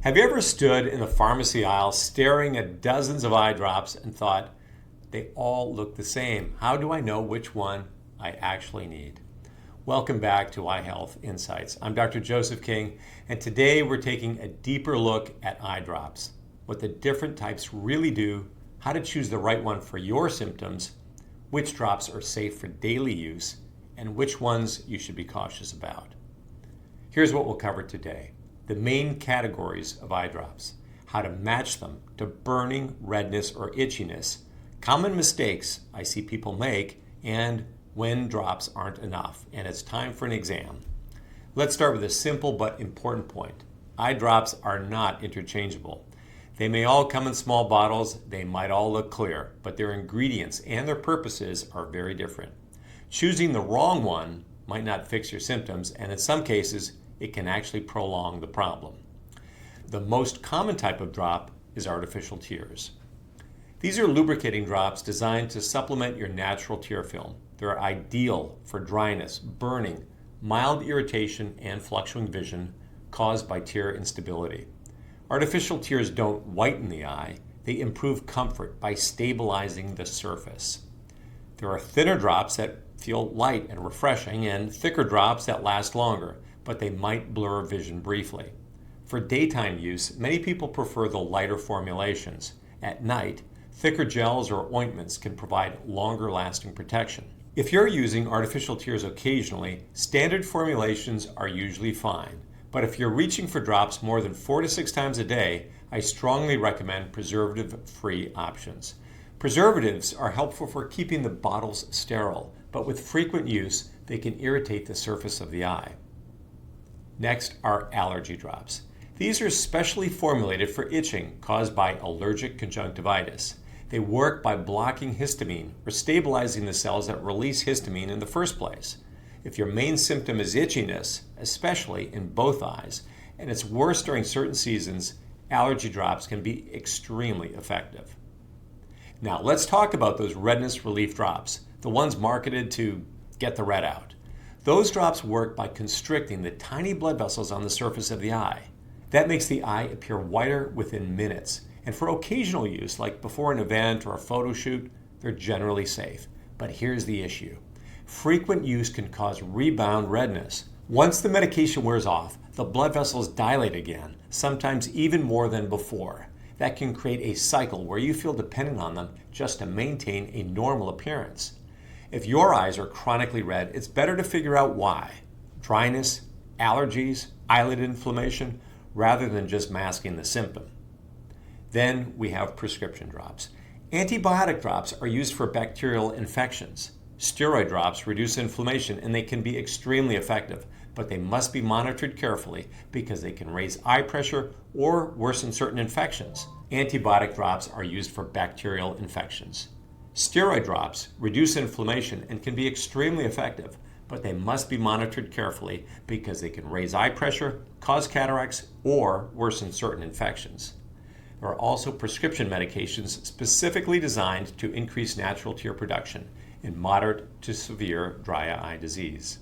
Have you ever stood in the pharmacy aisle staring at dozens of eye drops and thought, they all look the same. How do I know which one I actually need? Welcome back to Eye Health Insights. I'm Dr. Joseph King, and today we're taking a deeper look at eye drops, what the different types really do, how to choose the right one for your symptoms, which drops are safe for daily use, and which ones you should be cautious about. Here's what we'll cover today. The main categories of eye drops, how to match them to burning, redness, or itchiness, common mistakes I see people make, and when drops aren't enough, and it's time for an exam. Let's start with a simple but important point. Eye drops are not interchangeable. They may all come in small bottles, they might all look clear, but their ingredients and their purposes are very different. Choosing the wrong one might not fix your symptoms, and in some cases, it can actually prolong the problem. The most common type of drop is artificial tears. These are lubricating drops designed to supplement your natural tear film. They're ideal for dryness, burning, mild irritation, and fluctuating vision caused by tear instability. Artificial tears don't whiten the eye, they improve comfort by stabilizing the surface. There are thinner drops that feel light and refreshing, and thicker drops that last longer, but they might blur vision briefly. For daytime use, many people prefer the lighter formulations. At night, thicker gels or ointments can provide longer lasting protection. If you're using artificial tears occasionally, standard formulations are usually fine. But if you're reaching for drops more than 4 to 6 times a day, I strongly recommend preservative-free options. Preservatives are helpful for keeping the bottles sterile, but with frequent use, they can irritate the surface of the eye. Next are allergy drops. These are specially formulated for itching caused by allergic conjunctivitis. They work by blocking histamine or stabilizing the cells that release histamine in the first place. If your main symptom is itchiness, especially in both eyes, and it's worse during certain seasons, allergy drops can be extremely effective. Now let's talk about those redness relief drops, the ones marketed to get the red out. Those drops work by constricting the tiny blood vessels on the surface of the eye. That makes the eye appear whiter within minutes. And for occasional use, like before an event or a photo shoot, they're generally safe. But here's the issue. Frequent use can cause rebound redness. Once the medication wears off, the blood vessels dilate again, sometimes even more than before. That can create a cycle where you feel dependent on them just to maintain a normal appearance. If your eyes are chronically red, it's better to figure out why. Dryness, allergies, eyelid inflammation, rather than just masking the symptom. Then we have prescription drops. Antibiotic drops are used for bacterial infections. Steroid drops reduce inflammation and they can be extremely effective, but they must be monitored carefully because they can raise eye pressure or worsen certain infections. Antibiotic drops are used for bacterial infections. Steroid drops reduce inflammation and can be extremely effective, but they must be monitored carefully because they can raise eye pressure, cause cataracts, or worsen certain infections. There are also prescription medications specifically designed to increase natural tear production in moderate to severe dry eye disease.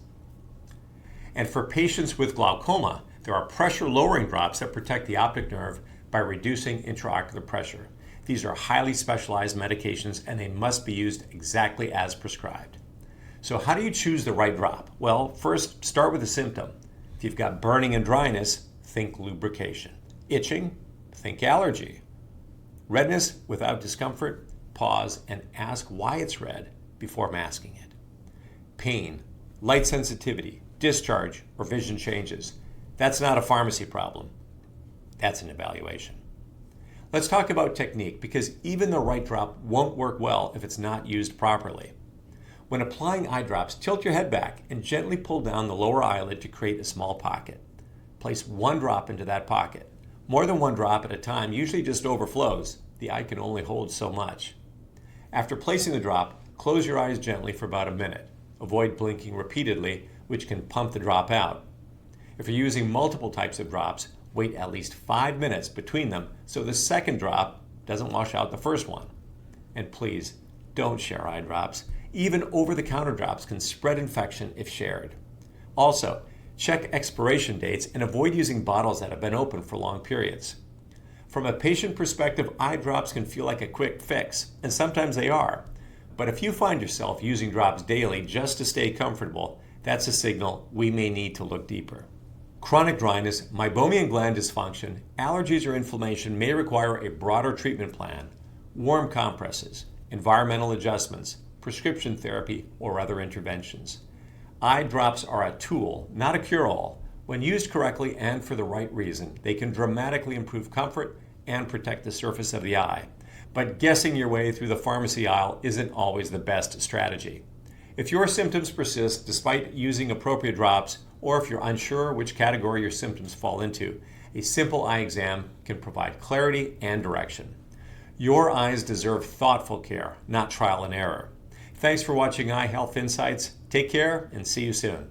And for patients with glaucoma, there are pressure-lowering drops that protect the optic nerve by reducing intraocular pressure. These are highly specialized medications and they must be used exactly as prescribed. So how do you choose the right drop? Well, first start with the symptom. If you've got burning and dryness, think lubrication. Itching, think allergy. Redness without discomfort, pause and ask why it's red before masking it. Pain, light sensitivity, discharge, or vision changes. That's not a pharmacy problem. That's an evaluation. Let's talk about technique because even the right drop won't work well if it's not used properly. When applying eye drops, tilt your head back and gently pull down the lower eyelid to create a small pocket. Place one drop into that pocket. More than one drop at a time usually just overflows. The eye can only hold so much. After placing the drop, close your eyes gently for about a minute. Avoid blinking repeatedly, which can pump the drop out. If you're using multiple types of drops, wait at least 5 minutes between them so the second drop doesn't wash out the first one. And please, don't share eye drops. Even over-the-counter drops can spread infection if shared. Also, Check expiration dates and avoid using bottles that have been open for long periods. From a patient perspective, eye drops can feel like a quick fix, and sometimes they are. But if you find yourself using drops daily just to stay comfortable, that's a signal we may need to look deeper. Chronic dryness, meibomian gland dysfunction, allergies, or inflammation may require a broader treatment plan, warm compresses, environmental adjustments, prescription therapy, or other interventions. Eye drops are a tool, not a cure-all. When used correctly and for the right reason, they can dramatically improve comfort and protect the surface of the eye. But guessing your way through the pharmacy aisle isn't always the best strategy. If your symptoms persist despite using appropriate drops, or if you're unsure which category your symptoms fall into, a simple eye exam can provide clarity and direction. Your eyes deserve thoughtful care, not trial and error. Thanks for watching Eye Health Insights. Take care and see you soon.